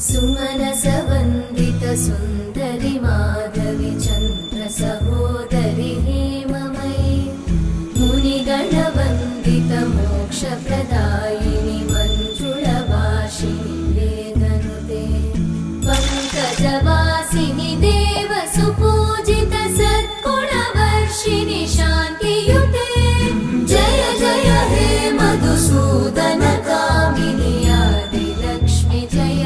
सुमनसवन्दित सुन्दरि माधवि चन्द्र सहोदरि हेममयि मुनिगणवन्दित मोक्षप्रदायिनि मञ्जुळभाषिणि वेदनुते पङ्कजवासिनि देवसुपूजित सद्गुणवर्षिणि शान्तियुते जय जय हे मधुसूदन कामिनि आदिलक्ष्मि जय